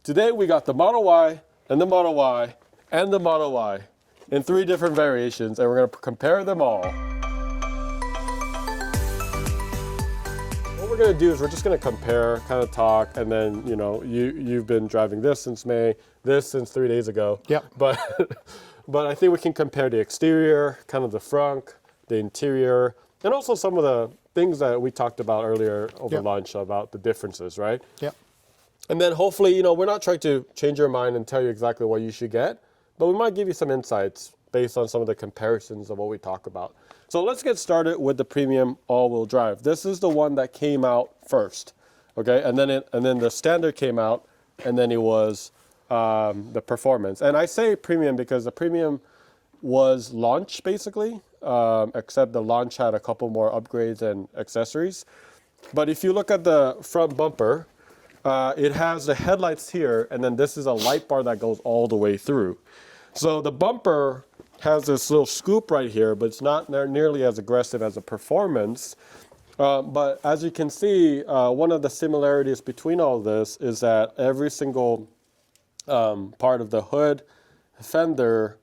Today we got the Model Y and the Model Y and the Model Y in 3 different variations, and we're going to compare them all. What we're going to do is we're just going to compare, kind of talk, and then, you know, you've been driving this since May, this since 3 days ago. Yep. But I think we can compare the exterior, kind of the frunk, the interior, and also some of the things that we talked about earlier over lunch about the differences, right? Yep. And then hopefully, you know, we're not trying to change your mind and tell you exactly what you should get, but we might give you some insights based on some of the comparisons of what we talk about. So let's get started with the premium all-wheel drive. This is the one that came out first, okay? And then the standard came out, and then it was the performance. And I say premium because the premium was launch basically, except the launch had a couple more upgrades and accessories. But if you look at the front bumper, it has the headlights here, and then this is a light bar that goes all the way through. So the bumper has this little scoop right here, but it's not nearly as aggressive as the performance. But as you can see, one of the similarities between all this is that every single part of the hood, fender,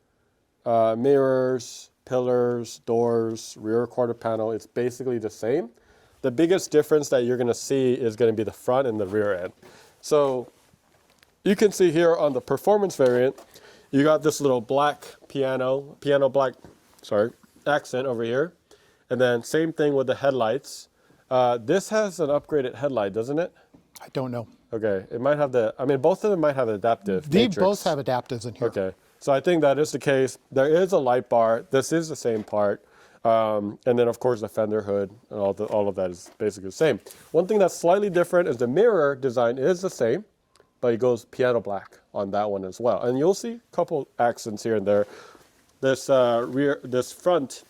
mirrors, pillars, doors, rear quarter panel, it's basically the same. The biggest difference that you're going to see is going to be the front and the rear end. So you can see here on the performance variant, you got this little black piano black, accent over here. And then same thing with the headlights. This has an upgraded headlight, doesn't it? I don't know. Okay, it might have both of them might have adaptive They matrix. both have adaptives in here. Okay, so I think that is the case. There is a light bar. This is the same part. And then of course the fender hood and all of that is basically the same. One thing that's slightly different is the mirror design is the same, but it goes piano black on that one as well. And you'll see a couple accents here and there. This front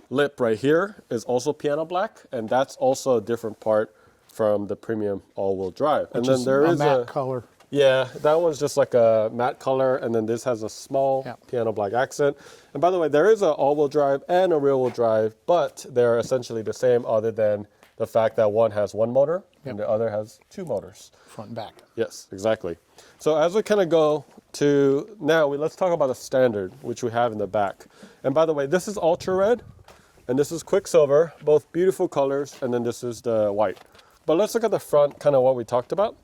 lip right here is also piano black, and that's also a different part from the premium all-wheel drive. Which and then there is a matte color. Yeah, that one's just like a matte color, and then this has a small piano black accent. And by the way, there is an all-wheel drive and a rear-wheel drive, but they're essentially the same other than the fact that one has one motor and the other has 2 motors. Front and back. Yes, exactly. So as we kind of go to now, let's talk about the standard, which we have in the back. And by the way, this is ultra red, and this is quicksilver, both beautiful colors, and then this is the white. But let's look at the front, kind of what we talked about.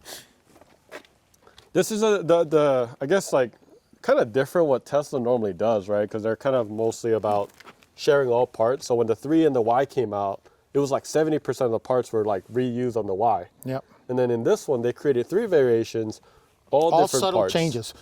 This is I guess like kind of different what Tesla normally does, right? Because they're kind of mostly about sharing all parts. So when the 3 and the Y came out, it was like 70% of the parts were like reused on the Y. Yep. And then in this one, they created 3 variations, all different subtle parts. changes.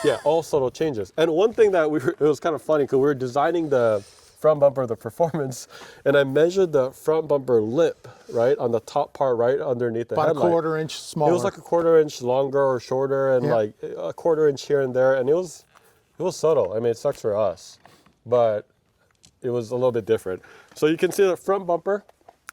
Yeah, all subtle changes. And one thing that it was kind of funny because we were designing the front bumper, the performance, and I measured the front bumper lip, right, on the top part right underneath the headlight. About a 1/4 inch smaller. It was like a 1/4 inch longer or shorter, and like a 1/4 inch here and there, and it was subtle. I mean, it sucks for us, but it was a little bit different. So you can see the front bumper,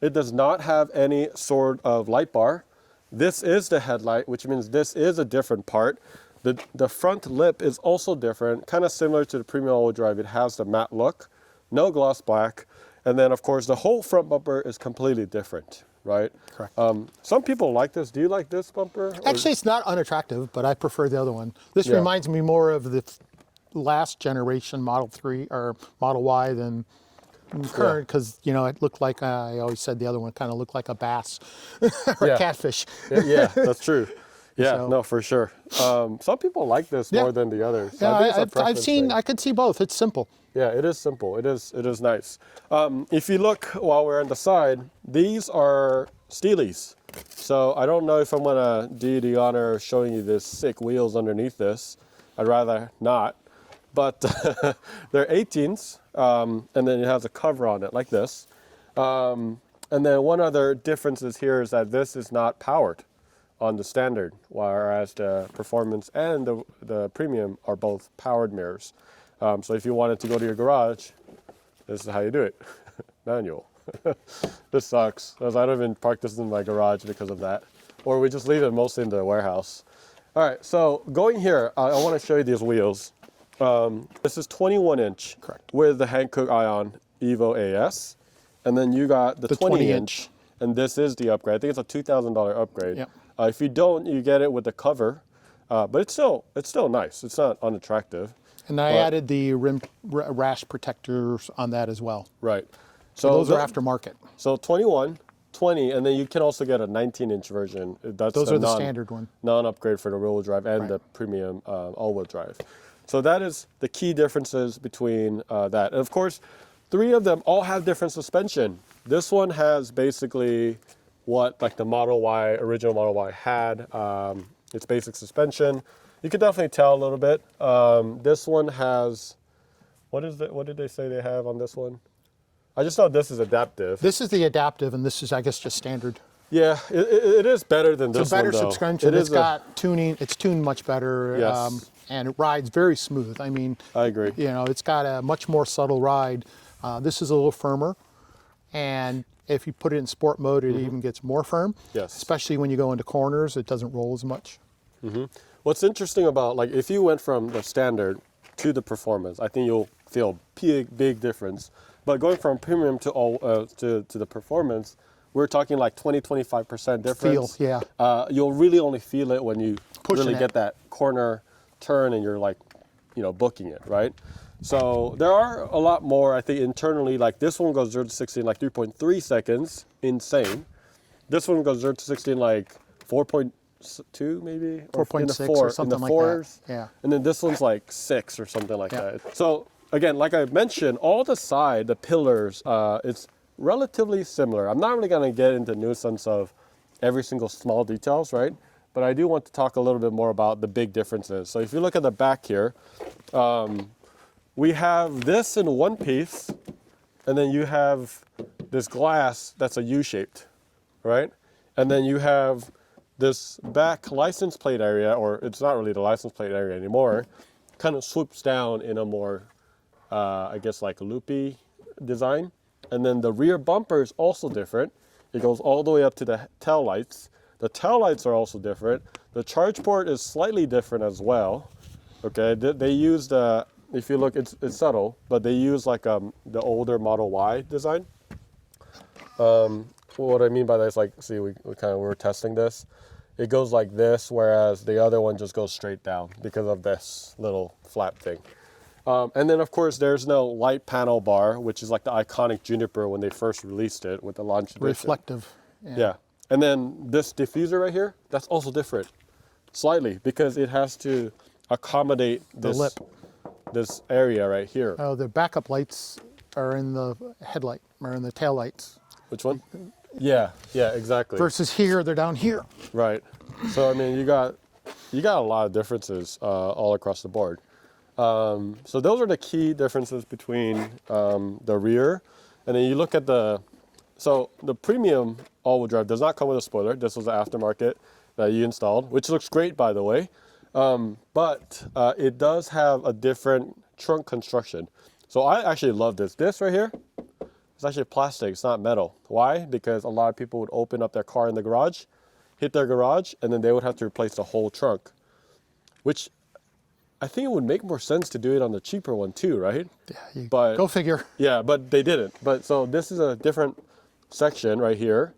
it does not have any sort of light bar. This is the headlight, which means this is a different part. The front lip is also different, kind of similar to the premium all-wheel drive. It has the matte look, no gloss black, and then of course the whole front bumper is completely different, right? Correct. Some people like this. Do you like this bumper? Actually, it's not unattractive, but I prefer the other one. This reminds me more of the last generation Model 3 or Model Y than current, because you know it looked like I always said the other one kind of looked like a bass or a catfish. Yeah, that's true. Yeah, no, for sure. Some people like this more than the others. Yeah, I've seen. I could see both. It's simple. Yeah, it is simple. It is nice. If you look while we're on the side, these are Steelies. So I don't know if I'm gonna do you the honor of showing you this sick wheels underneath this. I'd rather not. But they're 18s, and then it has a cover on it like this. And then one other difference is here is that this is not powered on the standard, whereas the performance and the premium are both powered mirrors. So if you wanted to go to your garage, this is how you do it. Manual. This sucks, because I don't even park this in my garage because of that. Or we just leave it mostly in the warehouse. All right, so going here, I want to show you these wheels. This is 21 inch with the Hankook Ion Evo AS. And then you got the 20 inch. And this is the upgrade. I think it's a $2,000 upgrade. Yep. If you don't, you get it with the cover, but it's still nice. It's not unattractive. And I added the rim rash protectors on that as well. Right. So those are aftermarket. So 21, 20, and then you can also get a 19-inch version. That's Those are the standard one. Non-upgrade for the rear-wheel drive and the premium all-wheel drive. So that is the key differences between that. And of course, 3 of them all have different suspension. This one has basically what like the original Model Y had. It's basic suspension. You can definitely tell a little bit. This one has, what did they say they have on this one? I just thought this is adaptive. This is the adaptive, and this is, I guess, just standard. Yeah, it is better than this one, though. It's a better suspension. It's got tuning. It's tuned much better. Yes. And it rides very smooth. I mean, I agree. You know, it's got a much more subtle ride. This is a little firmer, and if you put it in sport mode, it even gets more firm. Yes. Especially when you go into corners, it doesn't roll as much. What's interesting about, like, if you went from the standard to the performance, I think you'll feel big difference. But going from premium to the performance, we're talking like 20-25% difference. Feel, yeah. You'll really only feel it when you Pushing really get that corner turn and you're like, booking it, right? So there are a lot more, I think, internally. Like this one goes 0 to 60 in like 3.3 seconds, insane. This one goes 0 to 60 in like 4.2 maybe, 4.6 or something like that. Yeah. And then this one's like 6 or something like that. So again, like I mentioned, all the pillars, it's relatively similar. I'm not really going to get into nuisance of every single small details, right? But I do want to talk a little bit more about the big differences. So if you look at the back here, we have this in one piece, and then you have this glass that's a U-shaped, right? And then you have this back license plate area, or it's not really the license plate area anymore, kind of swoops down in a more, I guess, like loopy design. And then the rear bumper is also different. It goes all the way up to the tail lights. The tail lights are also different. The charge port is slightly different as well. Okay, they use if you look, it's subtle, but they use like the older Model Y design. What I mean by that is like, see, we were testing this. It goes like this, whereas the other one just goes straight down because of this little flap thing. And then of course there's no light panel bar, which is like the iconic Juniper when they first released it with the launch edition. Reflective. Yeah. And then this diffuser right here, that's also different, slightly, because it has to accommodate this area right here. Oh, the backup lights are in the headlight, or in the tail lights. Which one? Yeah, exactly. Versus here, they're down here. Right. So I mean, you got a lot of differences all across the board. So those are the key differences between the rear, and then you look at the premium all-wheel drive does not come with a spoiler. This was the aftermarket that you installed, which looks great, by the way. But it does have a different trunk construction. So I actually love this. This right here, it's actually plastic. It's not metal. Why? Because a lot of people would open up their car in the garage, hit their garage, and then they would have to replace the whole trunk, which I think it would make more sense to do it on the cheaper one too, right? Yeah, but go figure. Yeah, but they didn't. But so this is a different section right here,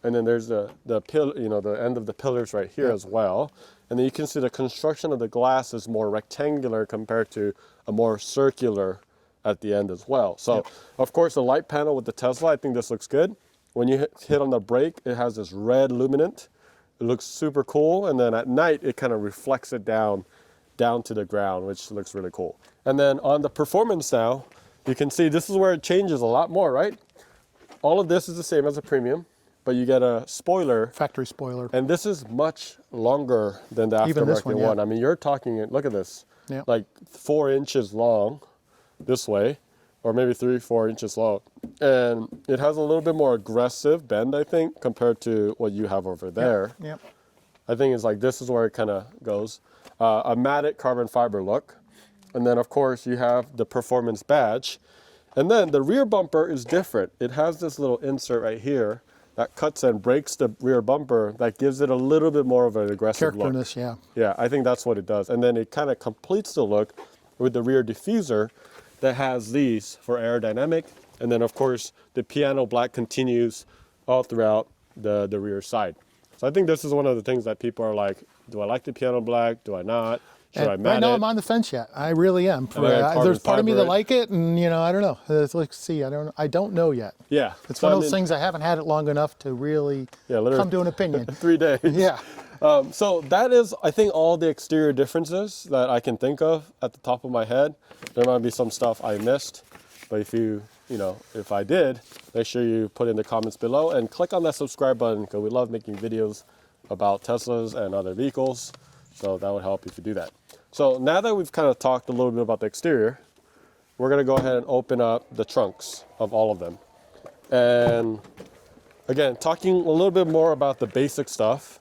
and then there's the end of the pillars right here as well. And then you can see the construction of the glass is more rectangular compared to a more circular at the end as well. So of course the light panel with the Tesla, I think this looks good. When you hit on the brake, it has this red luminant. It looks super cool, and then at night it kind of reflects it down to the ground, which looks really cool. And then on the performance now, you can see this is where it changes a lot more, right? All of this is the same as a premium, but you get a spoiler. Factory spoiler. And this is much longer than the aftermarket one. I mean, you're talking, look at this, like 4 inches long this way, or maybe 3-4 inches long. And it has a little bit more aggressive bend, I think, compared to what you have over there. Yep. I think it's like, this is where it kind of goes. A matte carbon fiber look. And then of course you have the performance badge. And then the rear bumper is different. It has this little insert right here that cuts and breaks the rear bumper that gives it a little bit more of an aggressive look. Characterness, yeah. Yeah, I think that's what it does. And then it kind of completes the look with the rear diffuser that has these for aerodynamic. And then of course the piano black continues all throughout the rear side. So I think this is one of the things that people are like, do I like the piano black? Do I not? Should I And matte right now it? I'm on the fence yet. I really am. I got carbon There's part of me fiber that like it, and I don't know. Let's see. I don't know yet. Yeah. It's So, one of those things I haven't had it long enough to really literally come to an opinion. 3 days. Yeah. So that is, I think, all the exterior differences that I can think of at the top of my head. There might be some stuff I missed, but if I did, make sure you put in the comments below and click on that subscribe button, because we love making videos about Teslas and other vehicles. So that would help if you do that. So now that we've kind of talked a little bit about the exterior, we're going to go ahead and open up the trunks of all of them. And again, talking a little bit more about the basic stuff.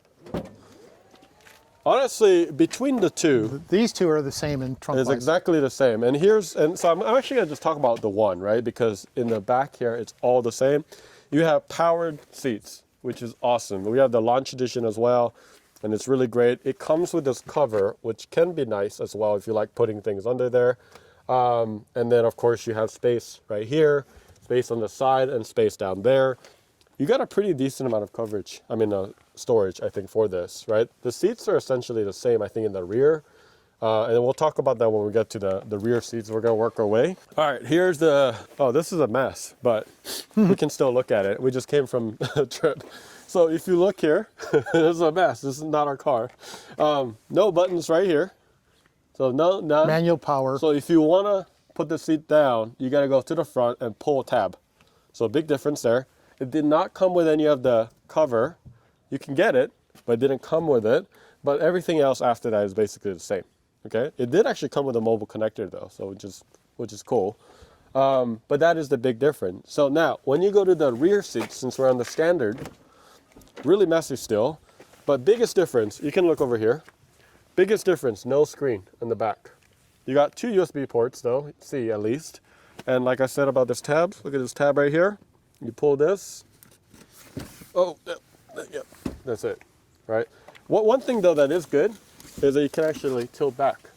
Honestly, between the two, These two are the same in trunk it's wise. exactly the same. And so I'm actually going to just talk about the one, right? Because in the back here, it's all the same. You have powered seats, which is awesome. We have the launch edition as well, and it's really great. It comes with this cover, which can be nice as well if you like putting things under there. And then, of course, you have space right here, space on the side, and space down there. You got a pretty decent amount of coverage, storage, I think, for this, right? The seats are essentially the same, I think, in the rear. And then we'll talk about that when we get to the rear seats. We're going to work our way. All right, here's this is a mess, but we can still look at it. We just came from a trip. So if you look here, this is a mess. This is not our car. No buttons right here. So none. Manual power. So if you want to put the seat down, you got to go to the front and pull a tab. So big difference there. It did not come with any of the cover. You can get it, but it didn't come with it. But everything else after that is basically the same. Okay. It did actually come with a mobile connector though, so which is cool. But that is the big difference. So now, when you go to the rear seats, since we're on the standard, really messy still, but biggest difference, you can look over here. Biggest difference, no screen in the back. You got 2 USB ports though, see at least. And like I said about this tab, look at this tab right here. You pull this. Oh, yep, that's it, right? One thing though that is good is that you can actually tilt back,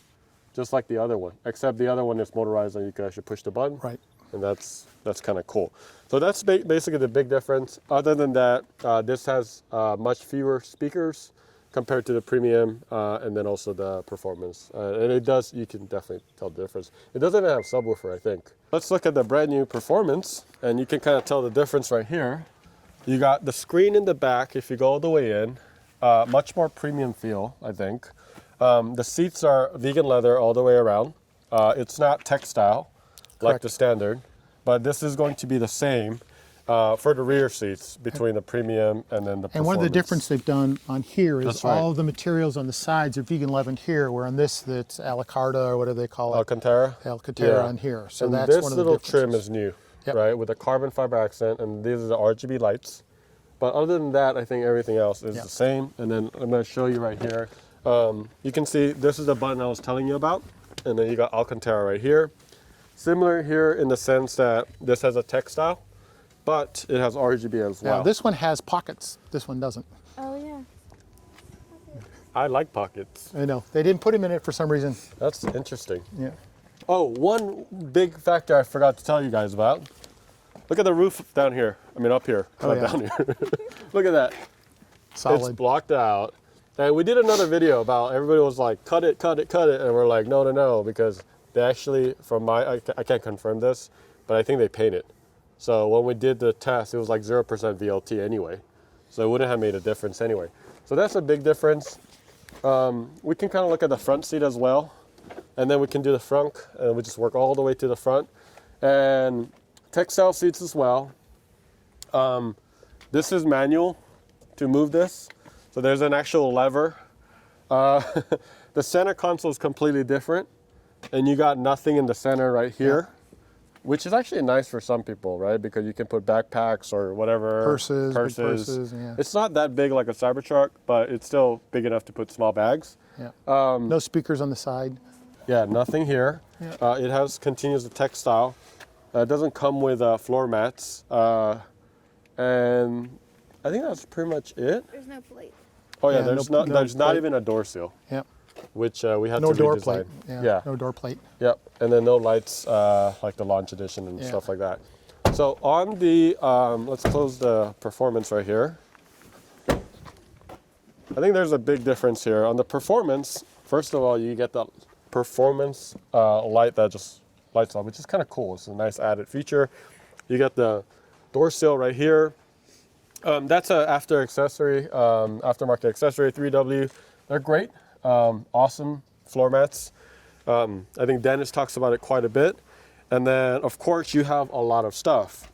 just like the other one, except the other one is motorized and you can actually push the button. Right. And that's kind of cool. So that's basically the big difference. Other than that, this has much fewer speakers compared to the premium, and then also the performance. And you can definitely tell the difference. It doesn't even have subwoofer, I think. Let's look at the brand new performance, and you can kind of tell the difference right here. You got the screen in the back if you go all the way in. Much more premium feel, I think. The seats are vegan leather all the way around. It's not textile like the standard, but this is going to be the same for the rear seats between the premium and then the performance. And one of the difference they've done on here is That's right. all of the materials on the sides are vegan leather here, where on this it's Alacarta or whatever they call it. Alcantara? Alcantara on here. So and that's this one of the little differences. trim is new, Yep. right? With a carbon fiber accent, and these are the RGB lights. But other than that, I think everything else is Yep. the same. And then I'm going to show you right here. You can see this is the button I was telling you about. And then you got Alcantara right here. Similar here in the sense that this has a textile, but it has RGB as well. Now this one has pockets. This one doesn't. Oh yeah. I like pockets. I know. They didn't put them in it for some reason. That's interesting. Yeah. Oh, one big factor I forgot to tell you guys about. Look at the roof down here. I mean, up here, Oh, not yeah. down here. Look at that. It's Solid. blocked out. And we did another video about everybody was like, cut it, cut it, cut it. And we're like, no, no, no, because they actually, I can't confirm this, but I think they paint it. So when we did the test, it was like 0% VLT anyway. So it wouldn't have made a difference anyway. So that's a big difference. We can kind of look at the front seat as well. And then we can do the frunk, and we just work all the way to the front. And textile seats as well. This is manual to move this. So there's an actual lever. The center console is completely different. And you got nothing in the center right here, which is actually nice for some people, right? Because you can put backpacks or whatever. Purses, big purses, yeah. It's not that big like a Cybertruck, but it's still big enough to put small bags. Yeah. No speakers on the side. Yeah, nothing here. Yeah. It continues the textile. It doesn't come with floor mats. And I think that's pretty much it. There's no plate. Oh yeah, Yeah, there's no not plate. even a door seal, Yeah. which we had No to door redesign. plate. Yeah. No door plate. Yep. And then no lights like the launch edition and Yeah. stuff like that. So on the let's close the performance right here. I think there's a big difference here. On the performance, first of all, you get the performance light that just lights on, which is kind of cool. It's a nice added feature. You get the door sill right here. That's a aftermarket accessory, 3W. They're great, awesome floor mats. I think Dennis talks about it quite a bit. And then, of course, you have a lot of stuff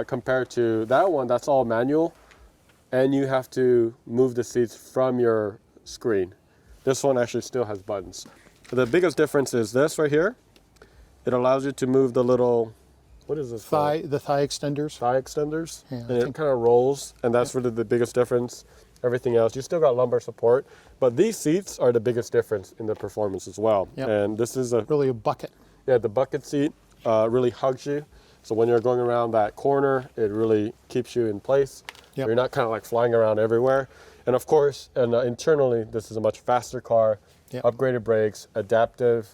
compared to that one. That's all manual, and you have to move the seats from your screen. This one actually still has buttons. The biggest difference is this right here. It allows you to move the little, what is this? The thigh extenders. Thigh extenders. Yeah, and it kind of rolls, and that's really the biggest difference. Everything else, you still got lumbar support, but these seats are the biggest difference in the performance as well. Yep. And this is Really a bucket. yeah, the bucket seat really hugs you. So when you're going around that corner, it really keeps you in place. Yep. You're not kind of like flying around everywhere. And of course, and internally, this is a much faster car, Yep. upgraded brakes, adaptive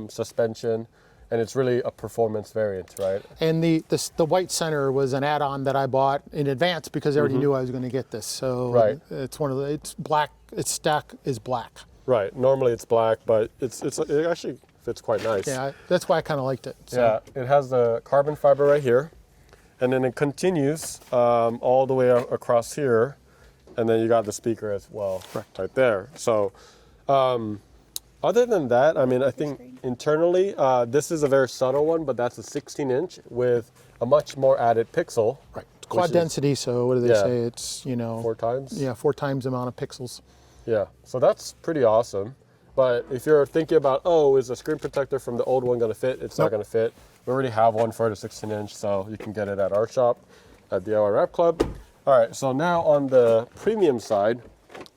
suspension, and it's really a performance variant, right? And the white center was an add-on that I bought in advance because I already knew I was going to get this. So Right. it's one of the, it's black, its stack is black. Right. Normally it's black, but it actually fits quite nice. Yeah, that's why I kind of liked it. So. Yeah, it has the carbon fiber right here, and then it continues all the way across here, and then you got the speaker as well, Correct. right there. So, other than that, I mean, I think internally, this is a very subtle one, but that's a 16-inch with a much more added pixel. Right. Quad density, so what do they Yeah. say? It's, 4 times? Yeah, 4 times the amount of pixels. Yeah, so that's pretty awesome. But if you're thinking about, oh, is the screen protector from the old one going to fit? It's not going to fit. We already have one for the 16-inch, so you can get it at our shop at DIY Wrap Club. All right, so now on the premium side,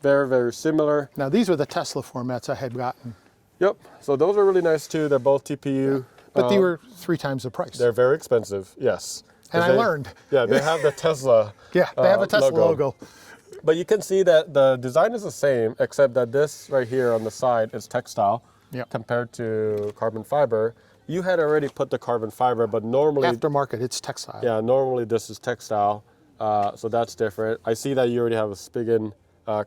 very, very similar. Now these were the Tesla formats I had gotten, Yep, so those are really nice too. They're both TPU. but they were 3 times the price. They're very expensive, yes. And 'Cause I they- learned. Yeah, they have the Tesla Yeah, they have a Tesla logo. But you can see that the design is the same, except that this right here on the side is textile Yep. compared to carbon fiber. You had already put the carbon fiber, but normally, Aftermarket, it's textile. yeah, normally this is textile, so that's different. I see that you already have a Spigen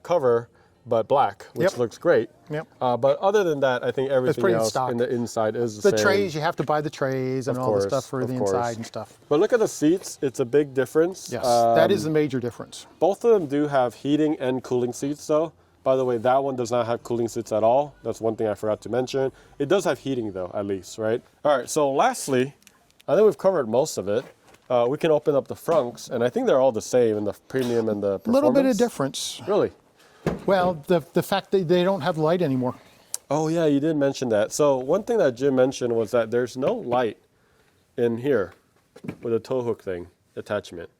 cover, but black, which Yep. looks great. Yep. But other than that, I think everything pretty else stock. in the inside is the The same. trays, you have to buy the trays and Of all the course, stuff for of the course. inside and stuff. But look at the seats; it's a big difference. Yes, that is the major difference. Both of them do have heating and cooling seats though. By the way, that one does not have cooling seats at all. That's one thing I forgot to mention. It does have heating though, at least, right? All right, so lastly, I think we've covered most of it. We can open up the frunks, and I think they're all the same in the premium and the A performance. little bit of difference. Really? Well, the fact that they don't have light anymore. Oh yeah, you did mention that. So one thing that Jim mentioned was that there's no light in here with a tow hook thing attachment.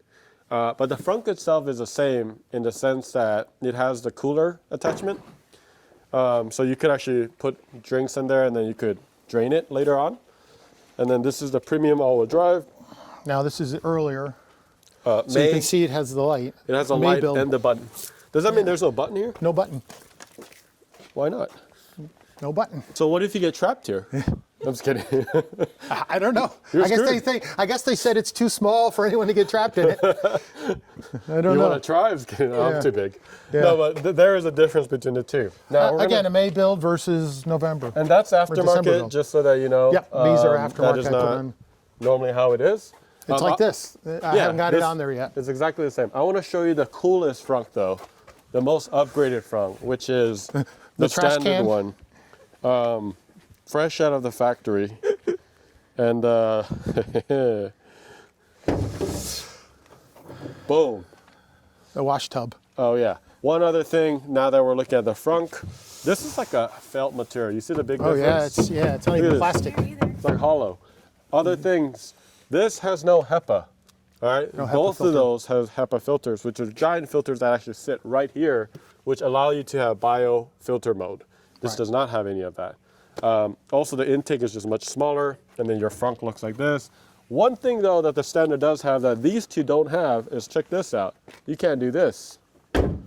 But the frunk itself is the same in the sense that it has the cooler attachment. So you could actually put drinks in there and then you could drain it later on. And then this is the premium all-wheel drive. Now this is earlier, So so you can see it has the light. it has a May light build. and the button. Does that mean there's no button here? No button. Why not? No button. So what if you get trapped here? I'm just kidding. I don't know. You're I guess screwed. I guess they said it's too small for anyone to get trapped in it. I don't You know. want to try? I'm just kidding. Yeah. I'm too big. Yeah. No, but there is a difference between the two. Now, we're Again, gonna, a May build versus November. and that's December aftermarket, build. just so that you know. Yep, these are that aftermarket. is I put not on. normally how it is. It's like this. I haven't got it this on there yet. It's exactly the same. I want to show you the coolest frunk, though, the most upgraded frunk, which is the trash standard can? one, fresh out of the factory, and boom. The wash tub. Oh yeah. One other thing, now that we're looking at the frunk, this is like a felt material. You see the big Oh difference? yeah, it's not Look at even this. plastic. It's like hollow. Other things, this has no HEPA. All right, No HEPA both filter. of those have HEPA filters, which are giant filters that actually sit right here, which allow you to have bio filter mode. This Right. does not have any of that. Also, the intake is just much smaller, and then your frunk looks like this. One thing though that the standard does have that these two don't have is, check this out. You can't do this, and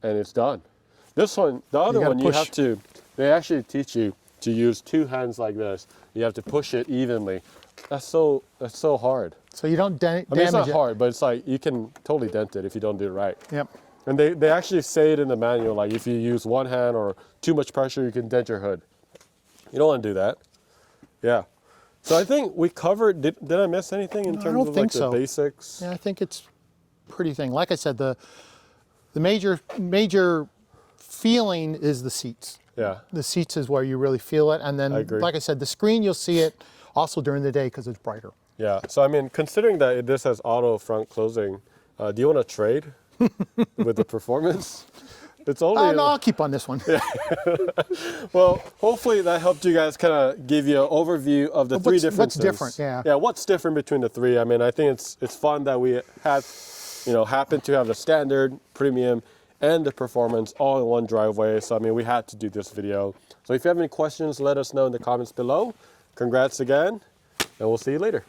it's done. This one, the other gotta one, you push. have to. They actually teach you to use 2 hands like this. You have to push it evenly. That's so hard. So you don't damage I mean, it's not it. hard, but it's like you can totally dent it if you don't do it right. Yep. And they actually say it in the manual, like if you use one hand or too much pressure, you can dent your hood. You don't want to do that. Yeah. So I think we covered, did I miss anything in No, I terms don't of think like so. the basics? Yeah, I think it's pretty thing. Like I said, the major feeling is the seats. Yeah. The seats is where you really feel it. And then, I agree. like I said, the screen, you'll see it also during the day because it's brighter. Yeah. So I mean, considering that this has auto front closing, do you want to trade with the performance? It's only. No, I'll keep on this one. Well, hopefully that helped you guys kind of give you an overview of the three differences. What's different? Yeah. Yeah. What's different between the three? I mean, I think it's fun that we had, happen to have the standard, premium, and the performance all in one driveway. So I mean, we had to do this video. So if you have any questions, let us know in the comments below. Congrats again, and we'll see you later.